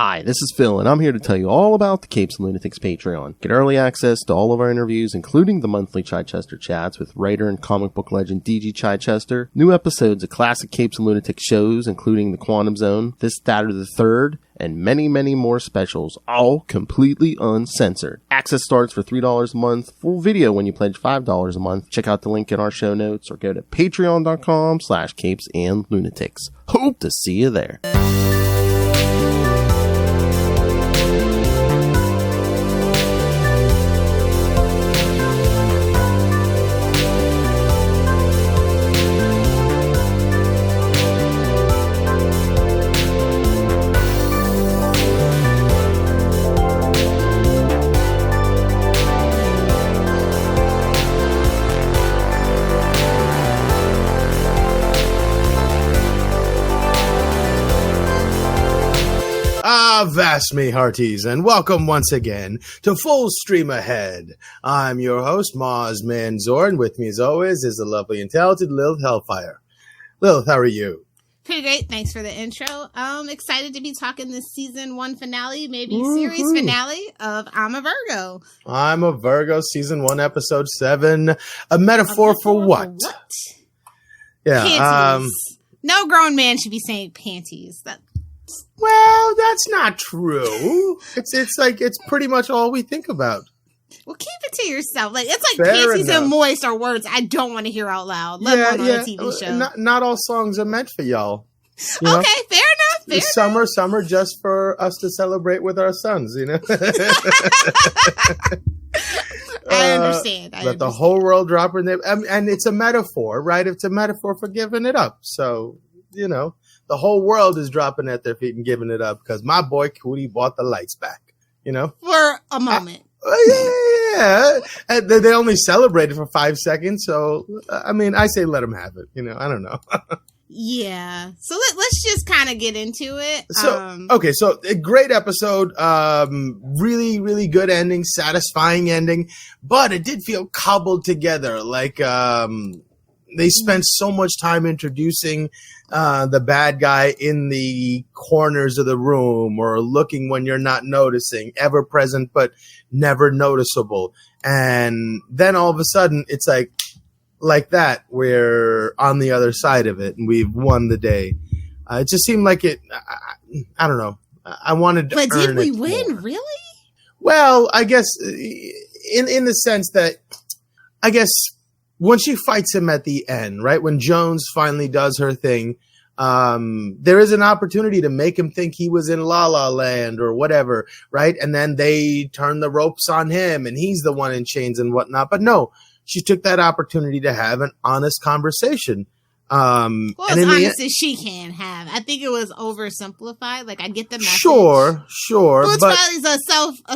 Hi, this is Phil, and I'm here to tell you all about the Capes and Lunatics Patreon. Get early access to all of our interviews, including the monthly Chichester chats with writer and comic book legend D.G. Chichester, new episodes of classic Capes and Lunatics shows, including The Quantum Zone, This, That, or the Third, and many, many more specials, all completely uncensored. Access starts for $3 a month, full video when you pledge $5 a month. Check out the link in our show notes or go to patreon.com/CapesandLunatics. Hope to see you there. Avast me, hearties, and welcome once again to Full Stream Ahead. I'm your host, Mozz and Lilith, and with me as always is the lovely and talented Lilith Hellfire. Lilith, how are you? Pretty great. Thanks for the intro. Excited to be talking this season 1 finale, maybe series finale of I'm a Virgo. I'm a Virgo, season 1, episode 7. A metaphor for what? Yeah. Panties. No grown man should be saying panties. Well, that's not true. It's like it's pretty much all we think about. Well, keep it to yourself. Like it's like Fair panties enough. And moist are words I don't want to hear out loud. Let alone on a TV show. Not all songs are meant for y'all. Okay, fair enough. Summer just for us to celebrate with our sons. You know. I understand. Let the whole world drop in there, and it's a metaphor, right? It's a metaphor for giving it up. So you know. The whole world is dropping at their feet and giving it up because my boy Cootie bought the lights back, you know? For a moment. Yeah. And they only celebrated for 5 seconds. So, I mean, I say let them have it. You know, I don't know. Yeah. So let's just kind of get into it. So a great episode. Really, really good ending, satisfying ending. But it did feel cobbled together. Like, they spent so much time introducing the bad guy in the corners of the room or looking when you're not noticing, ever present but never noticeable. And then all of a sudden it's like that, we're on the other side of it and we've won the day. It just seemed like it. I don't know. I wanted to. But did we more. win? Really? Well, I guess in the sense that I guess. When she fights him at the end, right? When Jones finally does her thing, there is an opportunity to make him think he was in La La Land or whatever, right? And then they turn the ropes on him and he's the one in chains and whatnot. But no, she took that opportunity to have an honest conversation. As honest as she can have. I think it was oversimplified. Like I get the message. Sure. Well, but he's a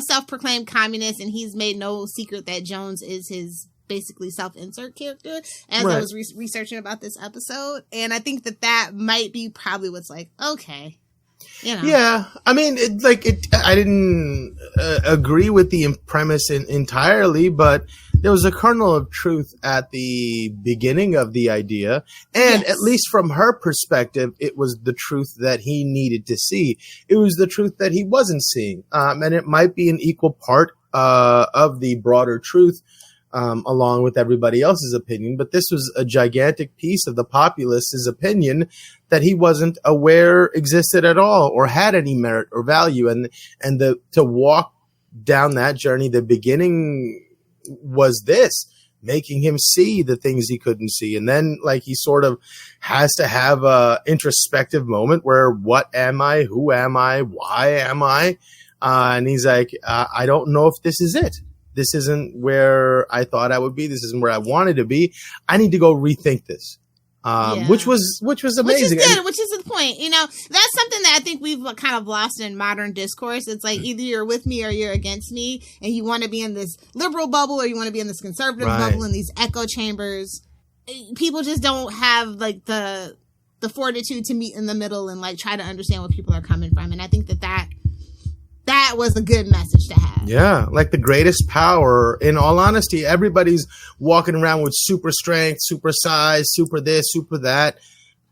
self-proclaimed communist and he's made no secret that Jones is his basically self-insert character as I was researching about this episode, and I think that might be probably what's like, okay, you know. Yeah, I mean, I didn't agree with the premise entirely, but there was a kernel of truth at the beginning of the idea, and at least from her perspective, it was the truth that he needed to see. It was the truth that he wasn't seeing, and it might be an equal part of the broader truth. Along with everybody else's opinion, but this was a gigantic piece of the populace's opinion that he wasn't aware existed at all or had any merit or value. And to walk down that journey, the beginning was this, making him see the things he couldn't see. And then like he sort of has to have a introspective moment where what am I? Who am I? Why am I? And he's like, I don't know if this is it. This isn't where I thought I would be. This isn't where I wanted to be. I need to go rethink this. Which was amazing. Which is the point. You know, that's something that I think we've kind of lost in modern discourse. It's like either you're with me or you're against me, and you want to be in this liberal bubble or you want to be in this conservative bubble, in these echo chambers. People just don't have like the fortitude to meet in the middle and like try to understand where people are coming from. And I think that was a good message to have. Yeah, like the greatest power. In all honesty, everybody's walking around with super strength, super size, super this, super that.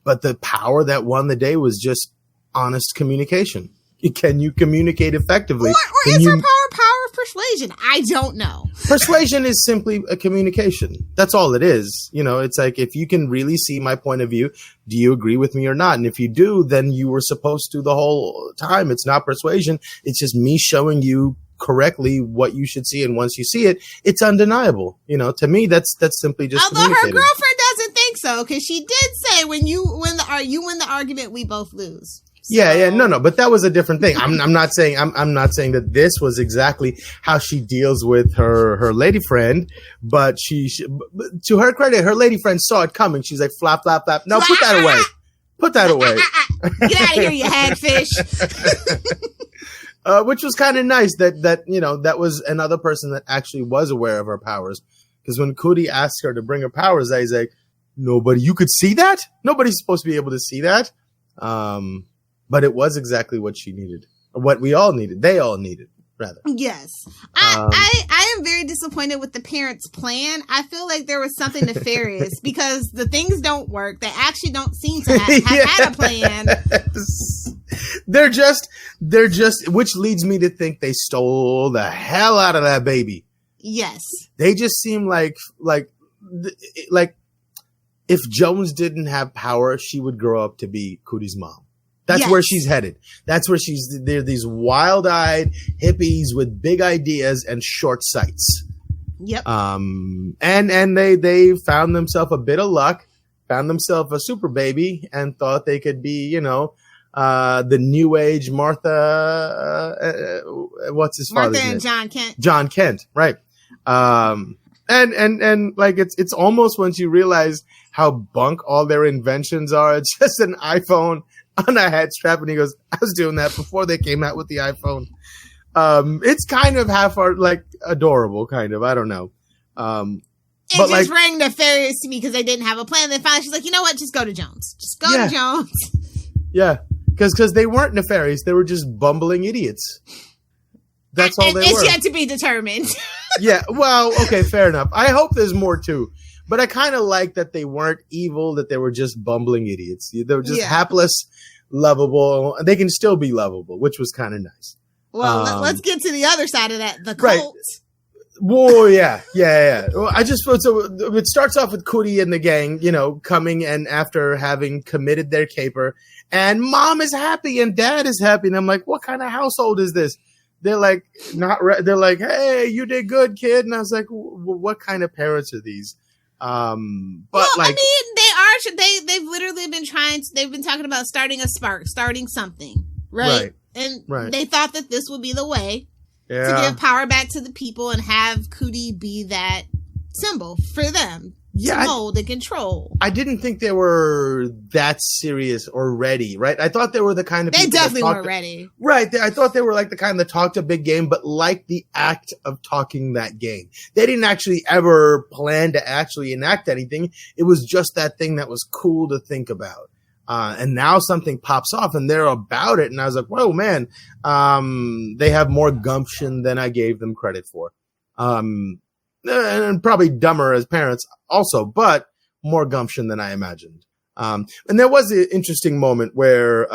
But the power that won the day was just honest communication. Can you communicate effectively? Or is her power of persuasion? I don't know. Persuasion is simply a communication. That's all it is. You know, it's like, if you can really see my point of view, do you agree with me or not? And if you do, then you were supposed to the whole time. It's not persuasion. It's just me showing you correctly what you should see. And once you see it, it's undeniable. You know, to me, that's simply just Although her girlfriend doesn't think so, because she did say when you win the argument, we both lose. So. Yeah, no, but that was a different thing. I'm not saying that this was exactly how she deals with her lady friend, but to her credit, her lady friend saw it coming. She's like, flap, flap, flap. No, put that away. Put that away. Get out of here, you hagfish. Which was kind of nice that, you know, that was another person that actually was aware of her powers. Because when Cootie asked her to bring her powers, he's like, you could see that? Nobody's supposed to be able to see that. But it was exactly what she needed, or what we all needed. They all needed, rather. Yes. I am very disappointed with the parents' plan. I feel like there was something nefarious because the things don't work. They actually don't seem to have had a plan. They're just, which leads me to think they stole the hell out of that baby. Yes. They just seem like if Jones didn't have power, she would grow up to be Cootie's mom. That's where she's headed. That's where they're these wild-eyed hippies with big ideas and short sights. Yep. And they found themselves a bit of luck, found themselves a super baby, and thought they could be, you know, the new age Martha, what's his father's name? Martha and John Kent. John Kent, right. And like, it's almost, once you realize how bunk all their inventions are, it's just an iPhone on a head strap, and he goes, I was doing that before they came out with the iPhone. It's kind of adorable, kind of. I don't know. It just rang nefarious to me because they didn't have a plan. Then finally she's like, you know what? Just go to Jones. Just go to Jones. Yeah. Because they weren't nefarious. They were just bumbling idiots. That's all they were. It's yet to be determined. Yeah. Well, okay, fair enough. I hope there's more too. But I kind of like that they weren't evil, that they were just bumbling idiots. They were just hapless, lovable. They can still be lovable, which was kind of nice. Well, let's get to the other side of that, the cult. Right. Whoa, yeah. Well, I just feel so. It starts off with Cootie and the gang, you know, coming and after having committed their caper, and mom is happy and dad is happy, and I'm like, what kind of household is this? They're like, they're like, hey, you did good, kid, and I was like, what kind of parents are these? But I mean, they've literally been they've been talking about starting a spark, starting something, right? And they thought that this would be the way to give power back to the people and have Cootie be that symbol for them to mold and control. I didn't think they were that serious or ready, right? I thought they were the kind of people they definitely weren't ready. Right. I thought they were like the kind that talked a big game, but like the act of talking that game. They didn't actually ever plan to actually enact anything. It was just that thing that was cool to think about. And now something pops off and they're about it. And I was like, whoa, man, they have more gumption than I gave them credit for. And probably dumber as parents also, but more gumption than I imagined. And there was an interesting moment where,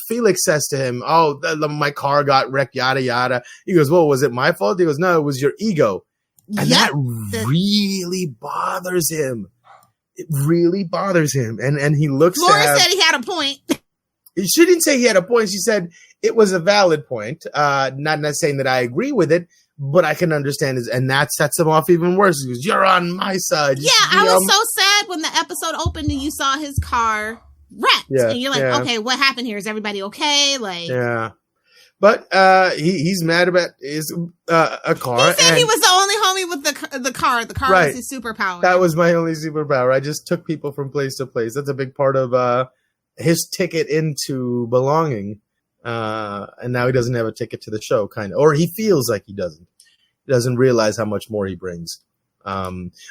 Felix says to him, oh, my car got wrecked, yada, yada. He goes, well, was it my fault? He goes, no, it was your ego. And that really bothers him. It really bothers him. And he looks Laura said he had a point. She didn't say he had a point. She said it was a valid point. Not saying that I agree with it, but I can understand it. And that sets him off even worse. He goes, you're on my side. Yeah, I was so sad when the episode opened and you saw his car wrecked. Yeah, and you're like, okay, what happened here? Is everybody okay? Like, yeah. But he's mad about his a car. He said he was the only homie with the car. The car was his superpower. That was my only superpower. I just took people from place to place. That's a big part of his ticket into belonging. And now he doesn't have a ticket to the show, kind of. Or he feels like he doesn't. He doesn't realize how much more he brings.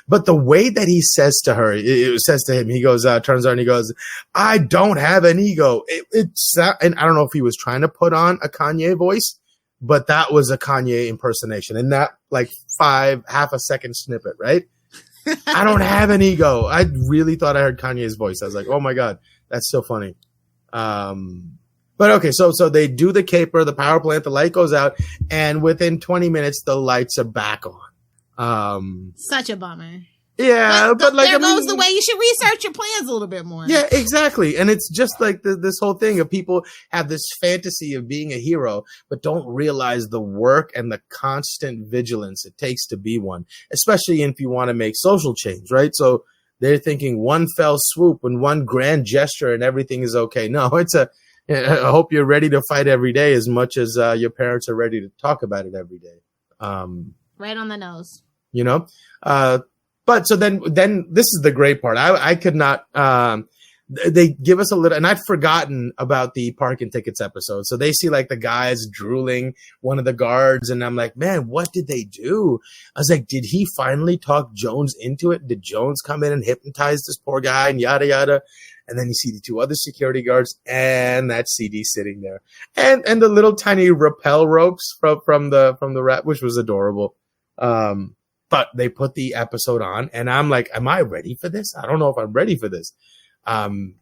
But the way that he says to her, it says to him, he goes, turns on and he goes, I don't have an ego. And I don't know if he was trying to put on a Kanye voice, but that was a Kanye impersonation. And that like half a second snippet, right? I don't have an ego. I really thought I heard Kanye's voice. I was like, oh my God, that's so funny. But okay, so they do the caper, the power plant, the light goes out, and within 20 minutes, the lights are back on. Such a bummer. Yeah, but like, there goes the way you should research your plans a little bit more. Yeah, exactly. And it's just like this whole thing of people have this fantasy of being a hero, but don't realize the work and the constant vigilance it takes to be one, especially if you want to make social change, right? So they're thinking one fell swoop and one grand gesture and everything is okay. No, I hope you're ready to fight every day as much as your parents are ready to talk about it every day. Right on the nose. You know? But so then this is the great part. I could not, they give us a little, and I'd forgotten about the parking tickets episode. So they see like the guys drooling one of the guards. And I'm like, man, what did they do? I was like, did he finally talk Jones into it? Did Jones come in and hypnotize this poor guy and yada, yada? And then you see the two other security guards and that CD sitting there and the little tiny rappel ropes from the rat, which was adorable. But they put the episode on and I'm like, am I ready for this? I don't know if I'm ready for this. And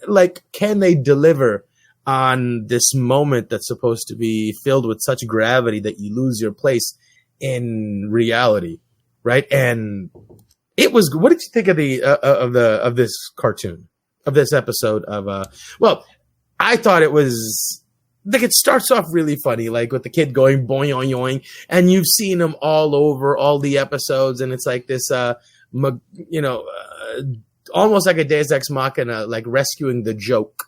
like, can they deliver on this moment that's supposed to be filled with such gravity that you lose your place in reality? Right. And it was, what did you think of this cartoon, of this episode of, well, I thought it was, like, it starts off really funny, like with the kid going boing, yoing, yoing, and you've seen him all over all the episodes, and it's like this, almost like a Deus Ex Machina, like rescuing the joke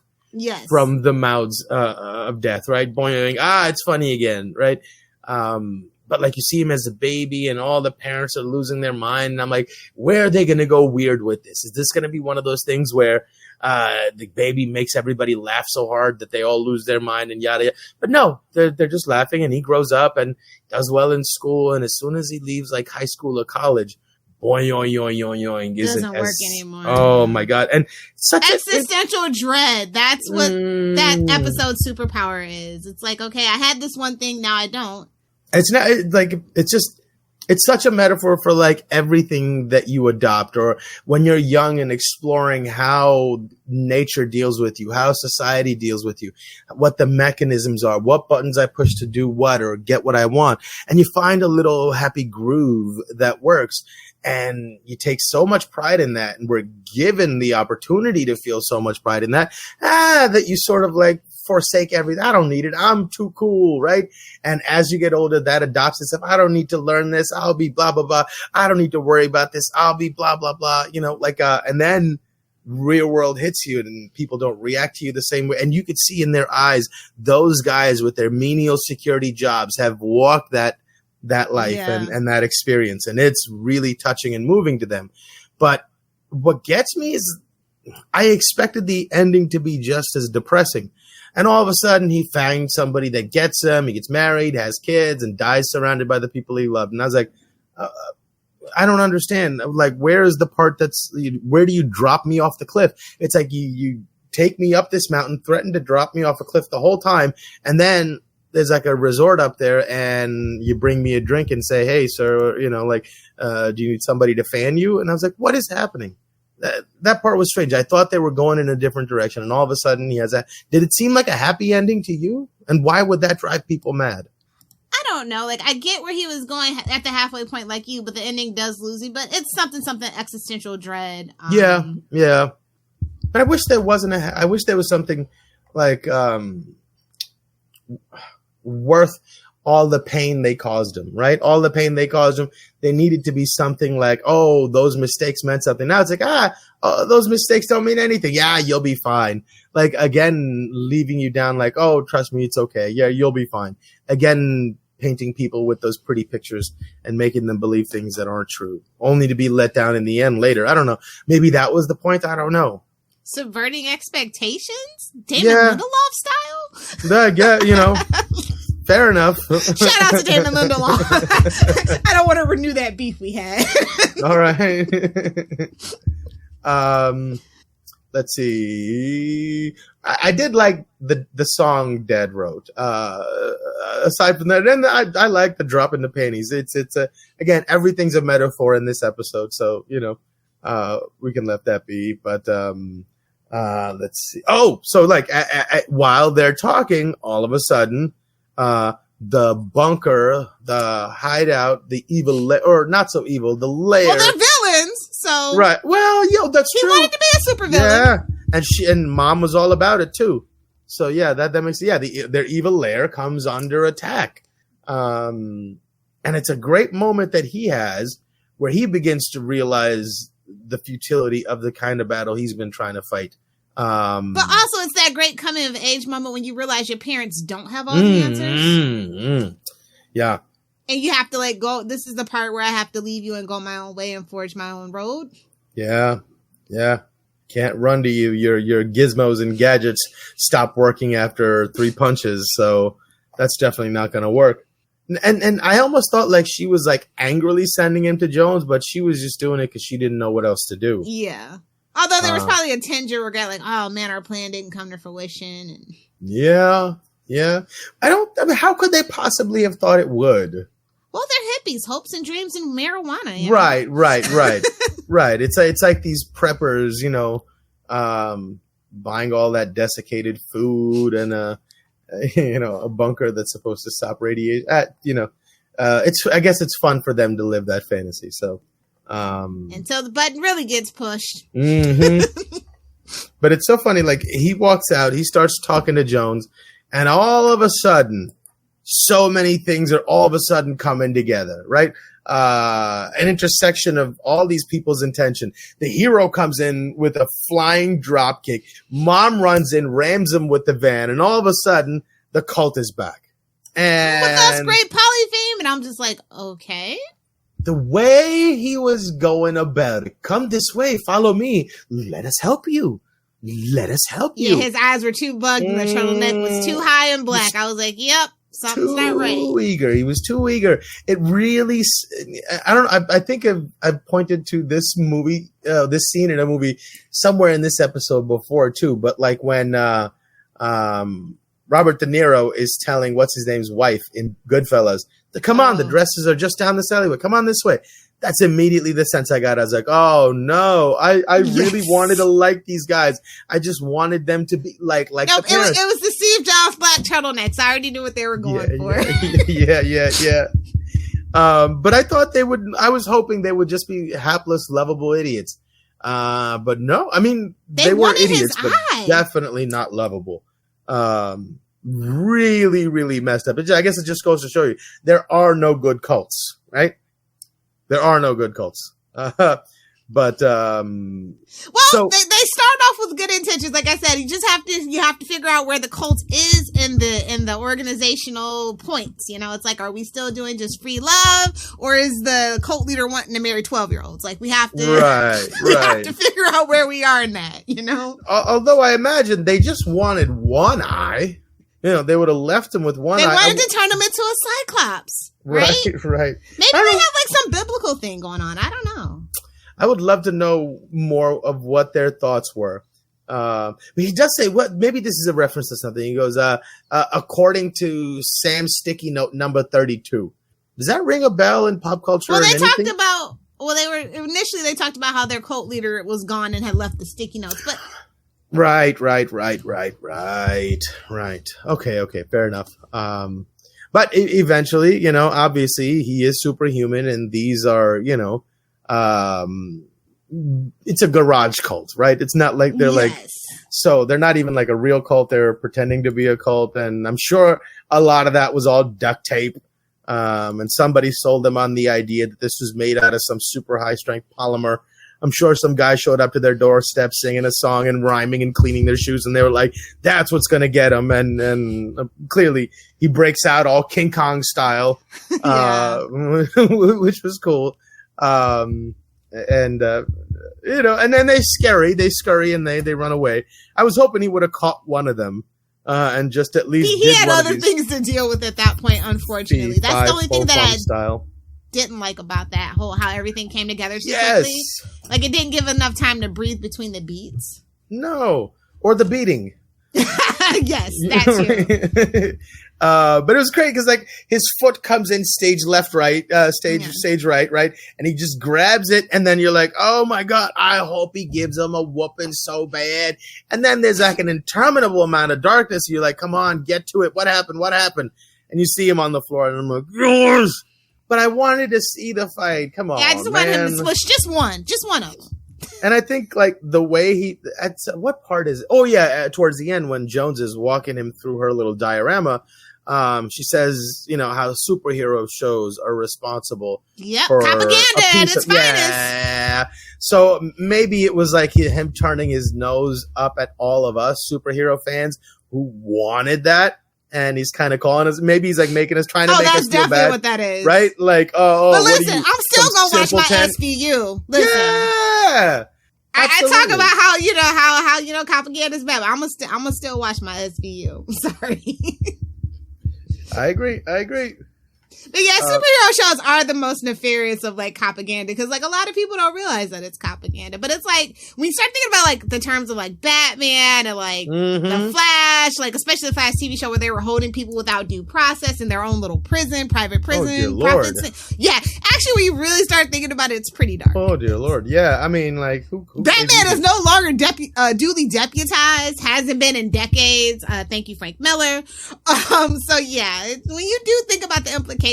from the mouths of death, right? Boing, yoing, it's funny again, right? But like you see him as a baby and all the parents are losing their mind. And I'm like, where are they going to go weird with this? Is this going to be one of those things where the baby makes everybody laugh so hard that they all lose their mind and yada, yada? But no, they're just laughing, and he grows up and does well in school. And as soon as he leaves like high school or college, boing, yoing, yoing, yoing, yoing. It doesn't work anymore. Oh my God. And such existential dread. That's what that episode's superpower is. It's like, okay, I had this one thing, now I don't. It's not like, it's such a metaphor for like everything that you adopt, or when you're young and exploring how nature deals with you, how society deals with you, what the mechanisms are, what buttons I push to do what or get what I want. And you find a little happy groove that works. And you take so much pride in that. And we're given the opportunity to feel so much pride in that, that you sort of like forsake everything. I don't need it. I'm too cool, right? And as you get older, that adopts itself. I don't need to learn this. I'll be blah, blah, blah. I don't need to worry about this. I'll be blah, blah, blah. And then real world hits you and people don't react to you the same way. And you could see in their eyes, those guys with their menial security jobs have walked that life and that experience. And it's really touching and moving to them. But what gets me is I expected the ending to be just as depressing. And all of a sudden he finds somebody that gets him. He gets married, has kids, and dies surrounded by the people he loved. And I was like, I don't understand. Like, where is the part where do you drop me off the cliff? It's like you take me up this mountain, threaten to drop me off a cliff the whole time. And then there's like a resort up there and you bring me a drink and say, hey, sir, do you need somebody to fan you? And I was like, what is happening? That part was strange. I thought they were going in a different direction. And all of a sudden he has that. Did it seem like a happy ending to you? And why would that drive people mad? I don't know. Like, I get where he was going at the halfway point like you, but the ending does lose you. But it's something existential dread. Yeah. But I wish there wasn't I wish there was something like worth all the pain they caused him, right? All the pain they caused him. They needed to be something like, oh, those mistakes meant something. Now it's like, those mistakes don't mean anything. Yeah, you'll be fine. Like, again, leaving you down like, oh, trust me, it's okay. Yeah, you'll be fine. Again, painting people with those pretty pictures and making them believe things that aren't true, only to be let down in the end later. I don't know. Maybe that was the point. I don't know. Subverting expectations? Damon Lindelof style? Yeah, fair enough. Shout out to Damon Lindelof. I don't want to renew that beef we had. All right. Let's see. I did like the song Dad wrote. Aside from that, and I like the drop in the panties. It's again, everything's a metaphor in this episode, so we can let that be. But Let's see. Oh, so like while they're talking, all of a sudden, the bunker, the hideout, the evil, or not so evil, the lair. Well, they're villains, so right. Well, that's true. He wanted to be a super villain. Yeah, and Mom was all about it too. So yeah, that makes their evil lair comes under attack. And it's a great moment that he has where he begins to realize the futility of the kind of battle he's been trying to fight. But also, it's that great coming of age moment when you realize your parents don't have all the answers. Yeah. And you have to go. This is the part where I have to leave you and go my own way and forge my own road. Yeah. Can't run to you. Your gizmos and gadgets stop working after 3 punches. So that's definitely not going to work. And I almost thought she was angrily sending him to Jones, but she was just doing it because she didn't know what else to do. Yeah. Although there was probably a tinge of regret, oh man, our plan didn't come to fruition. And... Yeah. How could they possibly have thought it would? Well, they're hippies, hopes and dreams and marijuana. Right. Right. It's like these preppers, buying all that desiccated food and a bunker that's supposed to stop radiation. I guess it's fun for them to live that fantasy. So. Until the button really gets pushed. Mm-hmm. But it's so funny. He walks out, he starts talking to Jones, and all of a sudden, so many things are all of a sudden coming together, right? An intersection of all these people's intention. The hero comes in with a flying drop kick. Mom runs in, rams him with the van, and all of a sudden, the cult is back. And with us great polytheme, and I'm just okay. The way he was going about it, come this way, follow me. Let us help you. Yeah, his eyes were too bugged and the turtleneck was too high and black. I was like, yep, something's not right. He was too eager. It really, I think I've pointed to this movie, this scene in a movie somewhere in this episode before too, but when Robert De Niro is telling what's his name's wife in Goodfellas, come on, the dresses are just down this alleyway. Come on this way. That's immediately the sense I got. I was like, oh no, I really wanted to like these guys. I just wanted them to be like the parents. It was the Steve Jobs black turtlenecks. I already knew what they were going for. Yeah. But I thought I was hoping they would just be hapless, lovable idiots. But no, I mean, they were idiots, but definitely not lovable. Really, really messed up. I guess it just goes to show you there are no good cults, right? There are no good cults. But they start off with good intentions. Like I said, you have to figure out where the cult is in the organizational points. It's are we still doing just free love, or is the cult leader wanting to marry 12-year-olds? We have to have to figure out where we are in that. Although I imagine they just wanted one eye. They would have left him with one eye. They wanted to turn him into a cyclops, right? Right. Maybe they have some biblical thing going on. I don't know. I would love to know more of what their thoughts were. But he does say, maybe this is a reference to something. He goes, according to Sam's sticky note number 32. Does that ring a bell in pop culture? Well, they talked about, they talked about how their cult leader was gone and had left the sticky notes, but... Right. Okay, fair enough. But eventually, obviously he is superhuman, and these are, it's a garage cult, right? It's not like they're so they're not even a real cult. They're pretending to be a cult, and I'm sure a lot of that was all duct tape. And somebody sold them on the idea that this was made out of some super high strength polymer. I'm sure some guy showed up to their doorstep singing a song and rhyming and cleaning their shoes, and they were like, that's what's going to get them. And clearly he breaks out all King Kong style, which was cool. And then they scurry and they run away. I was hoping he would have caught one of them. And just at least he had other things to deal with at that point, unfortunately. That's the only thing that didn't like about that how everything came together so quickly. It didn't give enough time to breathe between the beats. No. Or the beating. Yes, that too. But it was great because like his foot comes in stage left, right, stage right, and he just grabs it, and then you're like, oh my god, I hope he gives him a whooping so bad. And then there's like an interminable amount of darkness. You're like, come on, get to it. What happened? And you see him on the floor, and I'm like, yes. But I wanted to see the fight. Come on, I just want him to switch just one of them. And I think like the way what part is it? Oh yeah, towards the end when Jones is walking him through her little diorama, she says, you know, how superhero shows are responsible. Yep, propaganda at its finest. Yeah. So maybe it was like him turning his nose up at all of us superhero fans who wanted that. And he's kind of calling us. Maybe he's like making us, trying to make us feel bad. That's definitely what that is, right? Like, But listen, I'm still gonna watch my SVU. Listen, yeah, I talk about how propaganda is bad. But I'm gonna still watch my SVU. Sorry. I agree. But yeah, superhero shows are the most nefarious of like propaganda because like a lot of people don't realize that it's propaganda. But it's like when you start thinking about like the terms of like Batman and like the Flash, like especially the Flash TV show where they were holding people without due process in their own little private prison. Oh dear Lord! Yeah, actually, when you really start thinking about it, it's pretty dark. Oh dear Lord! Yeah, I mean, like who Batman is no longer duly deputized, hasn't been in decades. Thank you, Frank Miller. So yeah, when you do think about the implications.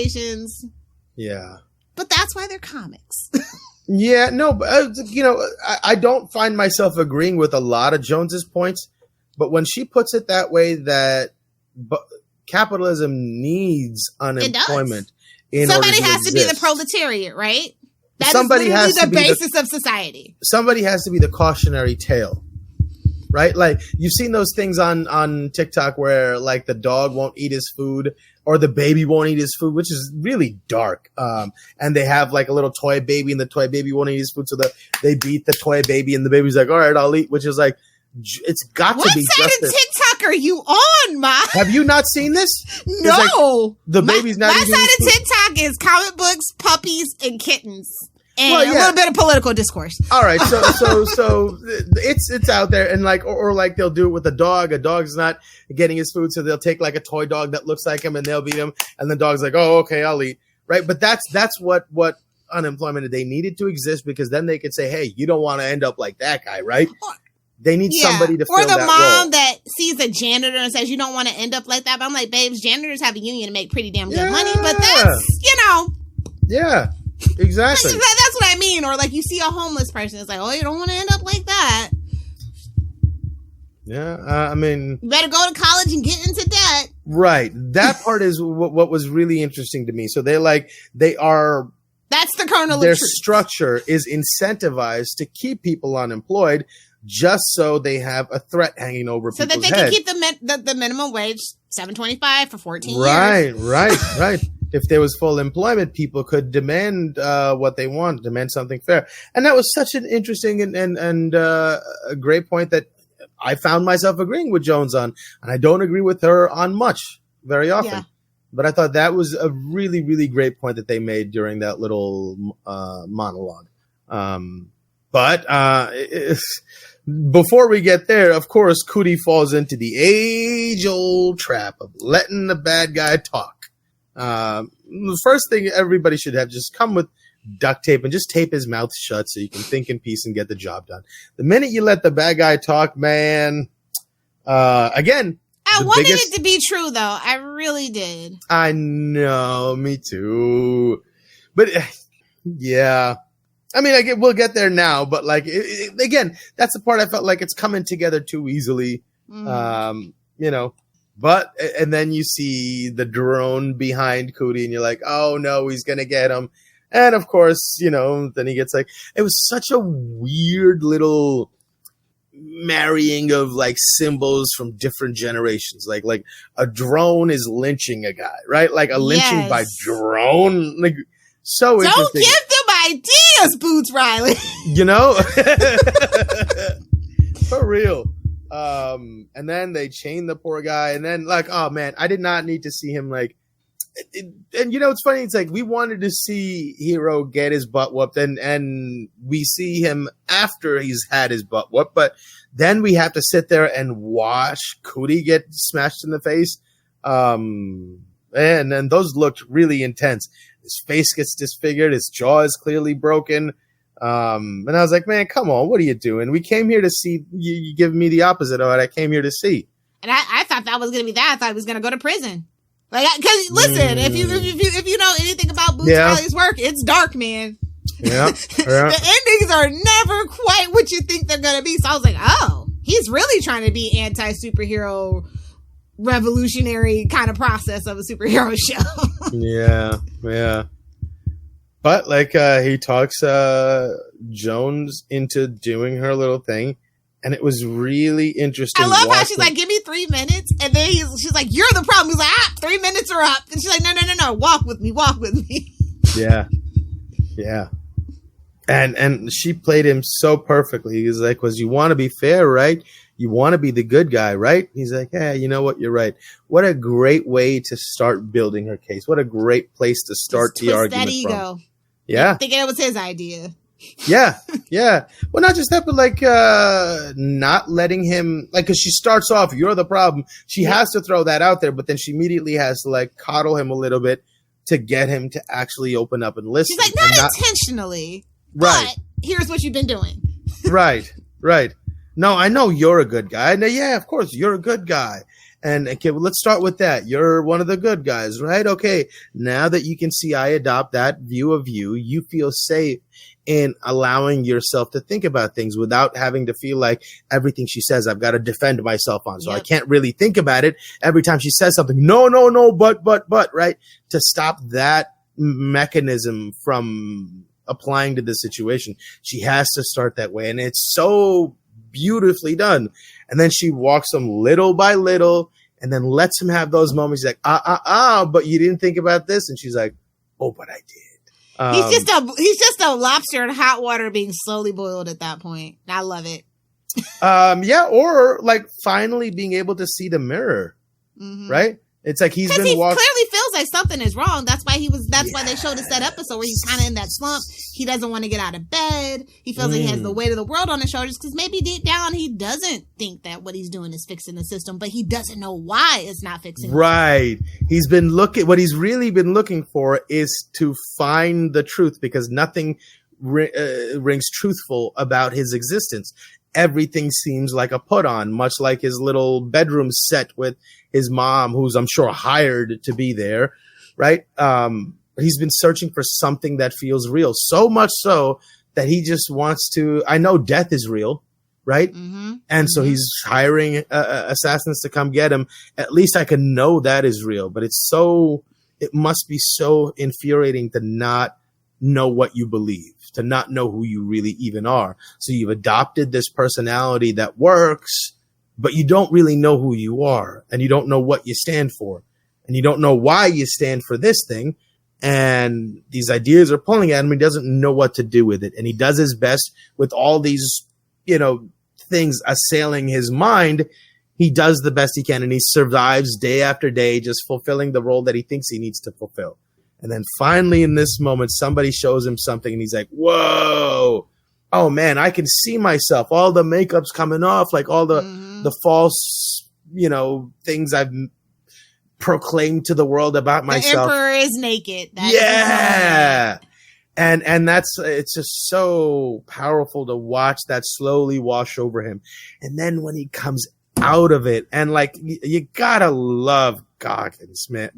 Yeah. But that's why they're comics. Yeah, no, but I don't find myself agreeing with a lot of Jones's points, but when she puts it that way that capitalism needs unemployment in somebody order to has exist. To be the proletariat, right? That somebody is has the to be basis of society. Somebody has to be the cautionary tale. Right? Like you've seen those things on TikTok where like the dog won't eat his food or the baby won't eat his food, which is really dark. And they have like a little toy baby and the toy baby won't eat his food. So they beat the toy baby and the baby's like, all right, I'll eat, which is like, it's got to be justice. What side of TikTok are you on, Ma? Have you not seen this? No. Like, the baby's not eating his food. My side of TikTok is comic books, puppies, and kittens. And a little bit of political discourse. All right, so it's out there, and like or like they'll do it with a dog. A dog's not getting his food, so they'll take like a toy dog that looks like him, and they'll beat him, and the dog's like, oh, okay, I'll eat. Right, but that's what unemployment they needed to exist because then they could say, hey, you don't want to end up like that guy, right? They need somebody to fill that role. Or the mom that sees a janitor and says, you don't want to end up like that. But I'm like, babes, janitors have a union to make pretty damn good money, but that's yeah. Exactly. That's what I mean. Or like you see a homeless person, it's like, oh, you don't want to end up like that. Yeah, I mean, you better go to college and get into debt. Right. That part is what was really interesting to me. So that's the kernel of truth. Their structure is incentivized to keep people unemployed just so they have a threat hanging over people's heads. So that they can keep the minimum wage $7.25 for 14 years. Right. If there was full employment, people could demand what they want, demand something fair. And that was such an interesting and a great point that I found myself agreeing with Jones on. And I don't agree with her on much very often. Yeah. But I thought that was a really, really great point that they made during that little monologue. Before we get there, of course, Cootie falls into the age-old trap of letting the bad guy talk. The first thing everybody should have just come with duct tape and just tape his mouth shut so you can think in peace and get the job done. The minute you let the bad guy talk, man, again, I wanted it to be true, though. I really did. I know, me too. But yeah, I mean, we'll get there now. But like, again, that's the part I felt like it's coming together too easily. But, and then you see the drone behind Cootie and you're like, oh no, he's going to get him. And of course, then he gets like, it was such a weird little marrying of like symbols from different generations. Like a drone is lynching a guy, right? Like a lynching by drone. Like so interesting. Don't give them ideas, Boots Riley. For real. And then they chain the poor guy, and then like, oh man, I did not need to see him like and you know, it's funny. It's like we wanted to see Hero get his butt whooped, and we see him after he's had his butt whooped, but then we have to sit there and watch Cootie get smashed in the face. And then those looked really intense. His face gets disfigured. His jaw is clearly broken. And I was like, man, come on. What are you doing? We came here to see you give me the opposite of what I came here to see. And I thought that was going to be that. I thought he was going to go to prison. Like, because listen, if you know anything about Boots Riley's work, it's dark, man. Yeah. The endings are never quite what you think they're going to be. So I was like, oh, he's really trying to be anti-superhero revolutionary kind of process of a superhero show. Yeah. But like he talks Jones into doing her little thing. And it was really interesting. I love how she's like, give me 3 minutes. And then she's like, you're the problem. He's like, 3 minutes are up. And she's like, no. Walk with me. Yeah. And she played him so perfectly. He's like, you want to be fair, right? You want to be the good guy, right? He's like, yeah, you know what? You're right. What a great way to start building her case. What a great place to start the argument that ego. From. Yeah. Thinking it was his idea. Yeah. Well, not just that, but like not letting him, like, because she starts off, you're the problem. She has to throw that out there, but then she immediately has to like coddle him a little bit to get him to actually open up and listen. She's like, not intentionally, right? But here's what you've been doing. Right. No, I know you're a good guy. No, yeah, of course, you're a good guy. And okay, well, let's start with that. You're one of the good guys, right? Okay, now that you can see I adopt that view of you, you feel safe in allowing yourself to think about things without having to feel like everything she says, I've got to defend myself on. So I can't really think about it every time she says something. No, but, right? To stop that mechanism from applying to the situation, she has to start that way. And it's so beautifully done. And then she walks him little by little and then lets him have those moments. He's like, but you didn't think about this. And she's like, oh, but I did. He's just a lobster in hot water being slowly boiled at that point. I love it. Or like finally being able to see the mirror, right? It's like he's been clearly feels like something is wrong. That's why why they showed us that episode where he's kind of in that slump. He doesn't want to get out of bed. He feels like he has the weight of the world on his shoulders because maybe deep down he doesn't think that what he's doing is fixing the system, but he doesn't know why it's not fixing. Right. He's been what he's really been looking for is to find the truth because nothing rings truthful about his existence. Everything seems like a put on, much like his little bedroom set with his mom, who's I'm sure hired to be there, right? He's been searching for something that feels real, so much so that he just wants to. I know death is real, right? And so he's hiring assassins to come get him. At least I can know that is real, but it must be so infuriating to not know what you believe, to not know who you really even are. So you've adopted this personality that works, but you don't really know who you are, and you don't know what you stand for, and you don't know why you stand for this thing. And these ideas are pulling at him. He doesn't know what to do with it. And he does his best with all these, things assailing his mind. He does the best he can, and he survives day after day, just fulfilling the role that he thinks he needs to fulfill. And then finally in this moment, somebody shows him something and he's like, whoa, oh man, I can see myself. All the makeup's coming off, like all the false, things I've proclaimed to the world about myself. The emperor is naked. And it's just so powerful to watch that slowly wash over him. And then when he comes out of it, and like, you gotta love Goggins, man.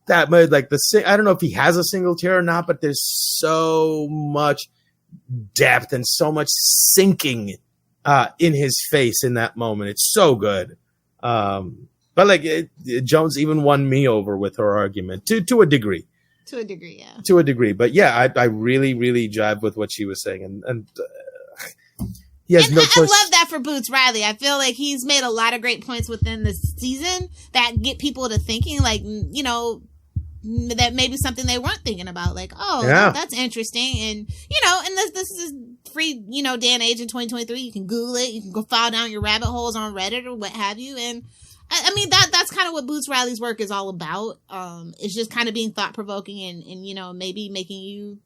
That made like I don't know if he has a single tear or not, but there's so much depth and so much sinking in his face in that moment. It's so good. But like Jones even won me over with her argument to a degree. To a degree, yeah. To a degree, but yeah, I really, really jive with what she was saying, and he has no choice. I love that for Boots Riley. I feel like he's made a lot of great points within this season that get people to thinking, like, that maybe something they weren't thinking about, like, that's interesting. And and this is free day and age in 2023. You can Google it, you can go file down your rabbit holes on Reddit or what have you, and I mean, that's kind of what Boots Riley's work is all about. It's just kind of being thought-provoking and maybe making you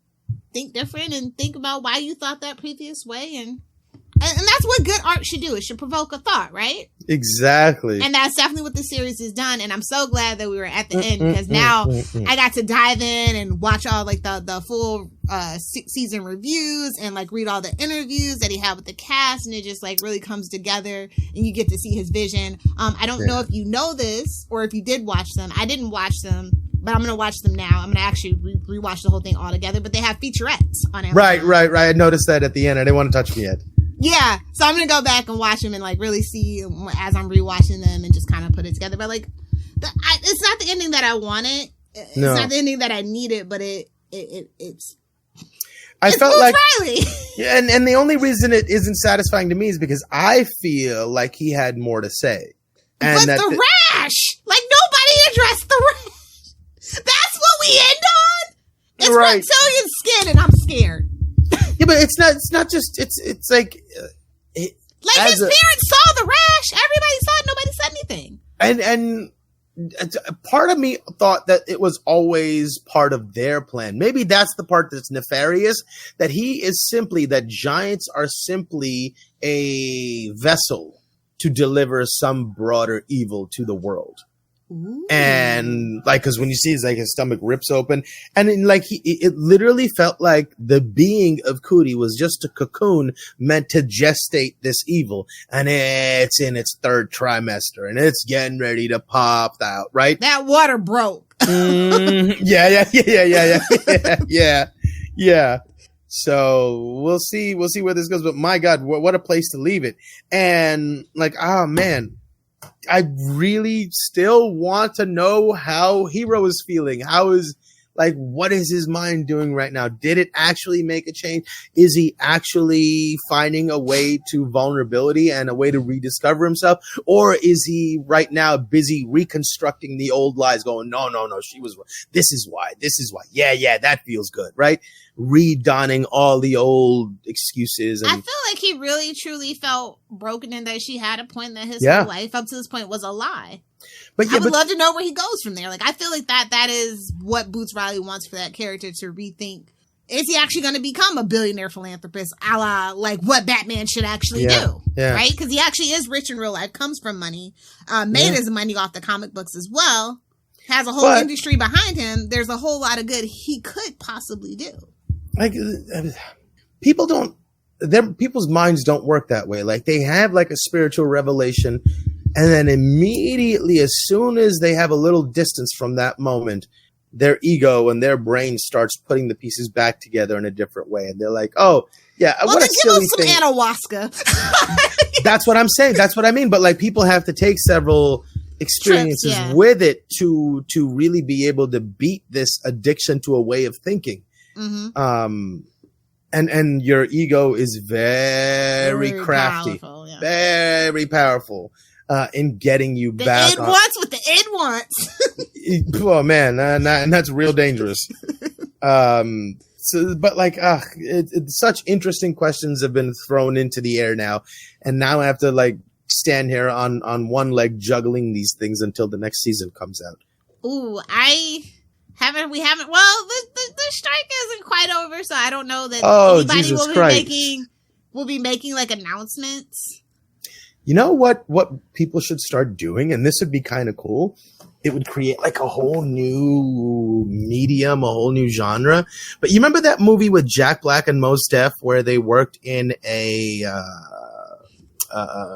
think different and think about why you thought that previous way. And that's what good art should do. It should provoke a thought, right? Exactly. And that's definitely what the series has done. And I'm so glad that we were at the end because now I got to dive in and watch all like the full season reviews and like read all the interviews that he had with the cast. And it just like really comes together and you get to see his vision. I don't know if you know this or if you did watch them. I didn't watch them, but I'm going to watch them now. I'm going to actually rewatch the whole thing all together. But they have featurettes on Amazon. Right. I noticed that at the end. I didn't want to touch them yet. Yeah, so I'm gonna go back and watch them and like really see as I'm rewatching them and just kind of put it together. But like, it's not the ending that I wanted. It's not the ending that I needed, but it's. I felt like, Riley. Yeah, and the only reason it isn't satisfying to me is because I feel like he had more to say. And but the rash, like nobody addressed the rash. That's what we end on. It's reptilian skin, and I'm scared. Yeah, but it's not just it's like his parents saw the rash. Everybody saw it. Nobody said anything. And part of me thought that it was always part of their plan. Maybe that's the part that's nefarious. That giants are simply a vessel to deliver some broader evil to the world. Ooh. And like, because when you see his stomach rips open, and it literally felt like the being of Cootie was just a cocoon meant to gestate this evil, and it's in its third trimester, and it's getting ready to pop out. Right? That water broke. Yeah. So we'll see where this goes. But my God, what a place to leave it! And like, oh man. I really still want to know how Hero is feeling. What is his mind doing right now? Did it actually make a change? Is he actually finding a way to vulnerability and a way to rediscover himself? Or is he right now busy reconstructing the old lies going, no, she was, this is why. Yeah, that feels good, right? Redonning all the old excuses. And I feel like he really truly felt broken and that she had a point that his whole life up to this point was a lie. I would love to know where he goes from there. Like, I feel like that is what Boots Riley wants for that character to rethink. Is he actually going to become a billionaire philanthropist, a la like what Batman should actually do? Yeah. Right? Because he actually is rich in real life, comes from money, made his money off the comic books as well, has a whole industry behind him. There's a whole lot of good he could possibly do. Like, people's minds don't work that way. Like, they have like a spiritual revelation, and then immediately, as soon as they have a little distance from that moment, their ego and their brain starts putting the pieces back together in a different way. And they're like, oh, yeah, what a silly thing. Give us some ayahuasca. That's what I'm saying. That's what I mean. But like, people have to take several experiences with it to really be able to beat this addiction to a way of thinking. Mm-hmm. And your ego is very crafty, powerful, very powerful. In getting you back. The id wants what the id wants. Oh man, and that's real dangerous. Such interesting questions have been thrown into the air now, and now I have to like stand here on one leg juggling these things until the next season comes out. Ooh, we haven't. Well, the strike isn't quite over, so I don't know that anybody will be making like announcements. You know what people should start doing, and this would be kind of cool. It would create like a whole new medium, a whole new genre. But you remember that movie with Jack Black and Mos Def where they worked in a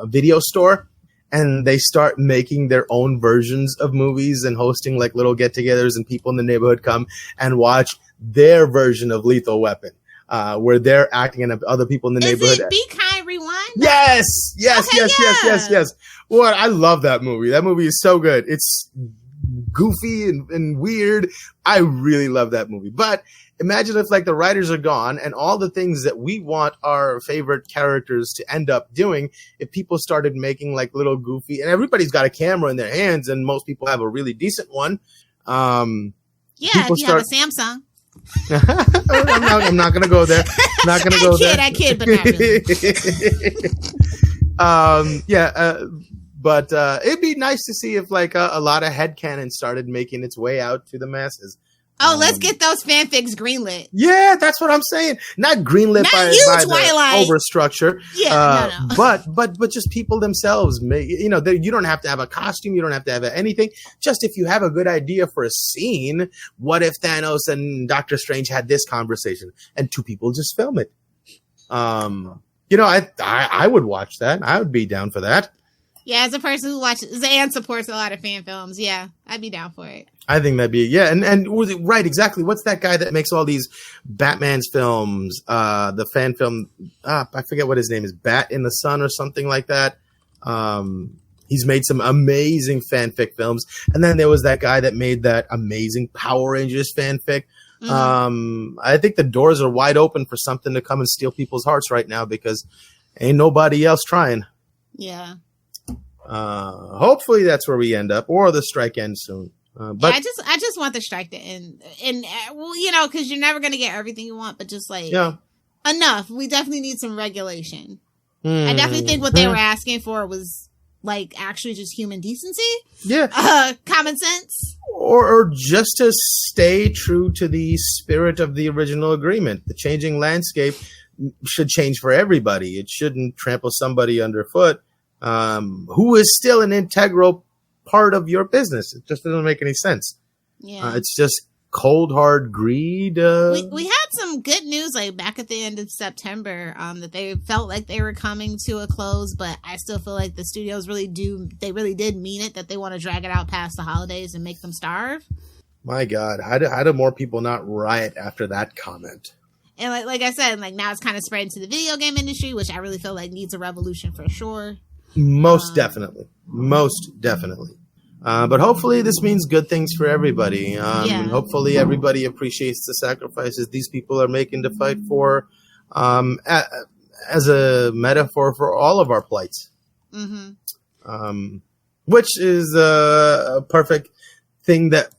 video store, and they start making their own versions of movies and hosting like little get-togethers, and people in the neighborhood come and watch their version of Lethal Weapon. Where they're acting and other people in the neighborhood. Is it Be Kind Rewind? Yes. Well, I love that movie. That movie is so good. It's goofy and weird. I really love that movie. But imagine if like the writers are gone and all the things that we want our favorite characters to end up doing, if people started making like little goofy, and everybody's got a camera in their hands and most people have a really decent one. If you have a Samsung. I'm not gonna go there. I kid, but not really. But it'd be nice to see if like a lot of headcanon started making its way out to the masses. Oh, let's get those fanfics greenlit. Yeah, that's what I'm saying. Not greenlit by the overstructure. Yeah, no. But just people themselves. You don't have to have a costume. You don't have to have anything. Just if you have a good idea for a scene, what if Thanos and Doctor Strange had this conversation and two people just film it? I would watch that. I would be down for that. Yeah, as a person who watches and supports a lot of fan films, yeah, I'd be down for it. I think that'd be, and right, exactly. What's that guy that makes all these Batman's films? The fan film, I forget what his name is, Bat in the Sun or something like that. He's made some amazing fanfic films, and then there was that guy that made that amazing Power Rangers fanfic. Mm-hmm. I think the doors are wide open for something to come and steal people's hearts right now because ain't nobody else trying. Yeah. Hopefully that's where we end up, or the strike ends soon. But I just want the strike to end, and because you're never gonna get everything you want, but just like enough. We definitely need some regulation. I definitely think what they were asking for was like actually just human decency, common sense, or just to stay true to the spirit of the original agreement. The changing landscape should change for everybody. It shouldn't trample somebody underfoot. Who is still an integral part of your business. It just doesn't make any sense. Yeah. It's just cold, hard greed. We had some good news like back at the end of September that they felt like they were coming to a close, but I still feel like the studios really did mean it, that they want to drag it out past the holidays and make them starve. My God, how do more people not riot after that comment? And like I said, like now it's kind of spreading to the video game industry, which I really feel like needs a revolution for sure. Most definitely. But hopefully this means good things for everybody. And hopefully everybody appreciates the sacrifices these people are making to fight for, as a metaphor for all of our plights. Mm-hmm. Which is a perfect thing that,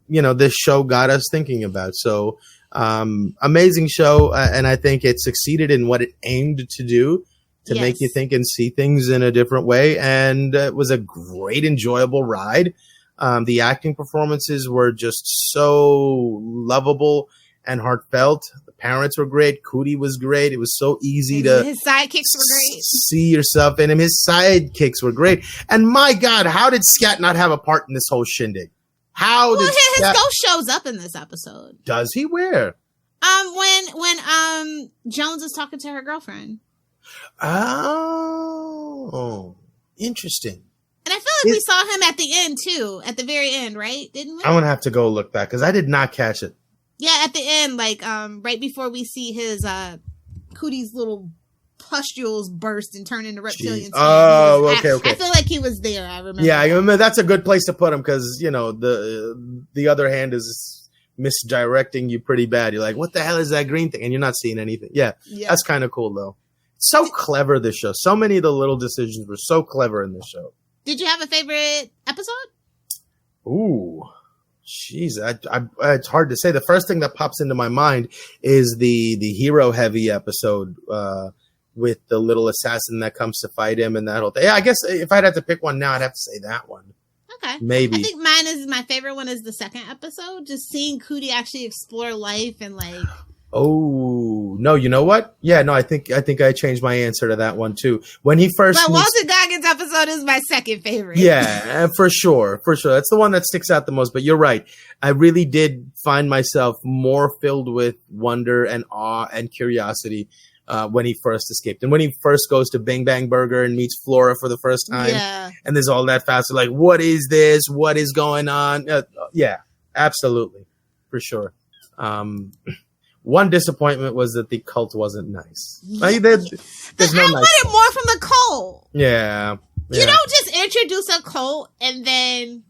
this show got us thinking about. So, amazing show. And I think it succeeded in what it aimed to do. To make you think and see things in a different way. And it was a great, enjoyable ride. The acting performances were just so lovable and heartfelt. The parents were great. Cootie was great. It was so easy his sidekicks were great. See yourself in him. His sidekicks were great. And my God, how did Scat not have a part in this whole shindig? His ghost shows up in this episode. Does he? Where? When Jones is talking to her girlfriend. Oh, interesting. And I feel like we saw him at the end too, at the very end, right? Didn't we? I'm gonna have to go look back because I did not catch it. Yeah, at the end, like right before we see his Cootie's little pustules burst and turn into reptilians. Oh, okay. I feel like he was there. I remember. Yeah, I remember. That's a good place to put him because the other hand is misdirecting you pretty bad. You're like, what the hell is that green thing? And you're not seeing anything. Yeah. That's kind of cool though. So clever, this show. So many of the little decisions were so clever in this show. Did you have a favorite episode? Ooh, jeez, it's hard to say. The first thing that pops into my mind is the hero heavy episode with the little assassin that comes to fight him and that whole thing. Yeah, I guess if I'd have to pick one now, I'd have to say that one. Okay. Maybe. I think my favorite one is the second episode. Just seeing Cootie actually explore life and like... Oh, no, you know what? Yeah, no, I think I changed my answer to that one too. When he first But Walton Goggins episode is my second favorite. Yeah, for sure. That's the one that sticks out the most, but you're right. I really did find myself more filled with wonder and awe and curiosity when he first escaped. And when he first goes to Bang Bang Burger and meets Flora for the first time. Yeah. And there's all that fast, like, what is this? What is going on? Yeah, absolutely. For sure. One disappointment was that the cult wasn't nice. Like, there's no I nice wanted more from the cult. Yeah. You don't just introduce a cult and then...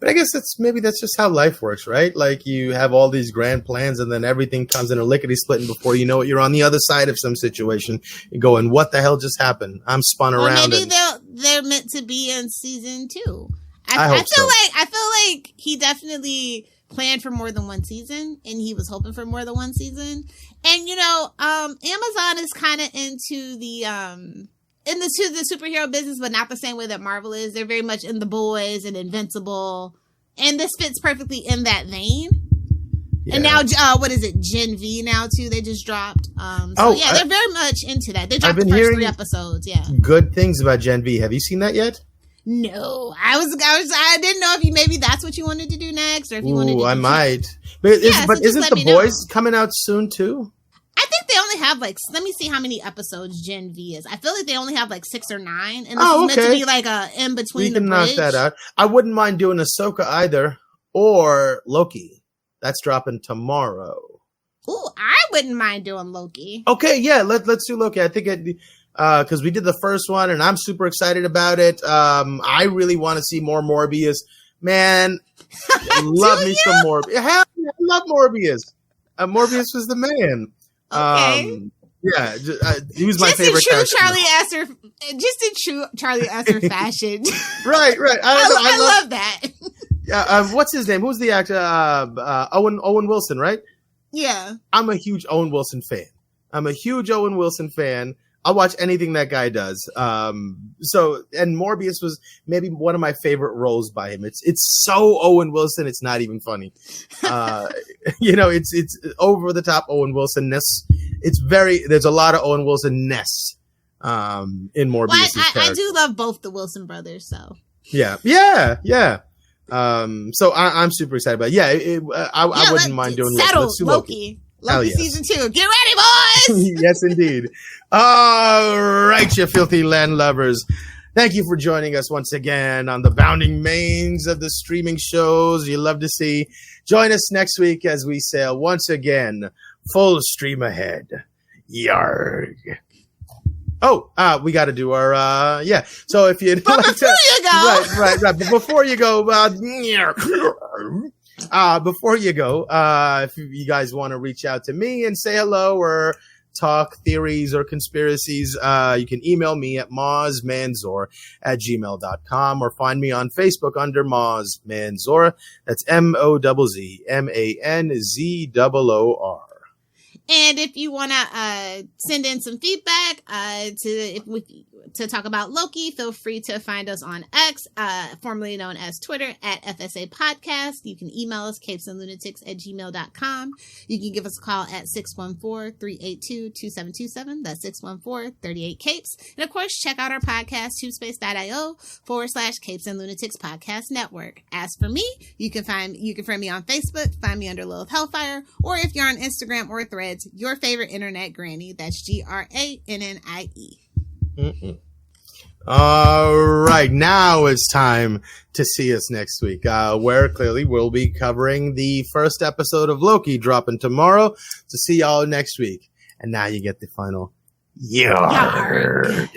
But I guess that's just how life works, right? Like you have all these grand plans and then everything comes in a lickety-split, and before you know it, you're on the other side of some situation. You're going, what the hell just happened? I'm spun around. Maybe they're meant to be in season 2. I feel like he definitely planned for more than one season, and he was hoping for more than one season. And Amazon is kind of into the in the superhero business, but not the same way that Marvel is. They're very much in The Boys and Invincible, and this fits perfectly in that vein. Yeah. And now, what is it? Gen V now too. They just dropped. They're very much into that. They dropped the first 3 episodes. Yeah, good things about Gen V. Have you seen that yet? No, I didn't know if maybe that's what you wanted to do next, or if you wanted to. I might. But isn't The Boys coming out soon too? I think they only have let me see how many episodes Gen V is. I feel like they only have 6 or 9, and this is meant to be a in between. We can knock that out. I wouldn't mind doing Ahsoka either, or Loki. That's dropping tomorrow. Ooh, I wouldn't mind doing Loki. Okay, yeah, let's do Loki. I think because we did the first one, and I'm super excited about it. I really want to see more Morbius. Man, love me some Morbius. Hell yeah, I love Morbius. Morbius was the man. Okay. Yeah, he was my favorite character. Just in true Charlie Asser fashion. Right. I love that. What's his name? Who's the actor? Owen Wilson, right? Yeah. I'm a huge Owen Wilson fan. I'll watch anything that guy does. And Morbius was maybe one of my favorite roles by him. It's so Owen Wilson, it's not even funny. It's over the top Owen Wilson-ness. There's a lot of Owen Wilson-ness in Morbius. Well, I do love both the Wilson brothers, so. Yeah. So I'm super excited about it. I wouldn't mind doing Loki. Loki season 2. Get ready, boys! Yes, indeed. All right, you filthy land lovers. Thank you for joining us once again on the bounding mains of the streaming shows you love to see. Join us next week as we sail once again full stream ahead. Yarg. Oh, we got to do our, So if you'd like to... Before you go... Right. But before you go... if you guys want to reach out to me and say hello or talk theories or conspiracies, you can email me at mozzmanzor@gmail.com or find me on Facebook under Mozz Manzor. That's MOZZMANZOOR. And if you want to send in some feedback to talk about Loki, feel free to find us on X, formerly known as Twitter, at FSA Podcast. You can email us, CapesandLunatics@gmail.com. You can give us a call at 614-382-2727. That's 614-38-CAPES. And of course, check out our podcast, tubespace.io/Capes and Lunatics Podcast Network. As for me, you can find me on Facebook, find me under Lilith Hellfire, or if you're on Instagram or Threads, your favorite internet granny. That's GRANNIE. All right, now it's time to see us next week, where clearly we'll be covering the first episode of Loki dropping tomorrow. So see y'all next week. And now you get the final yarg.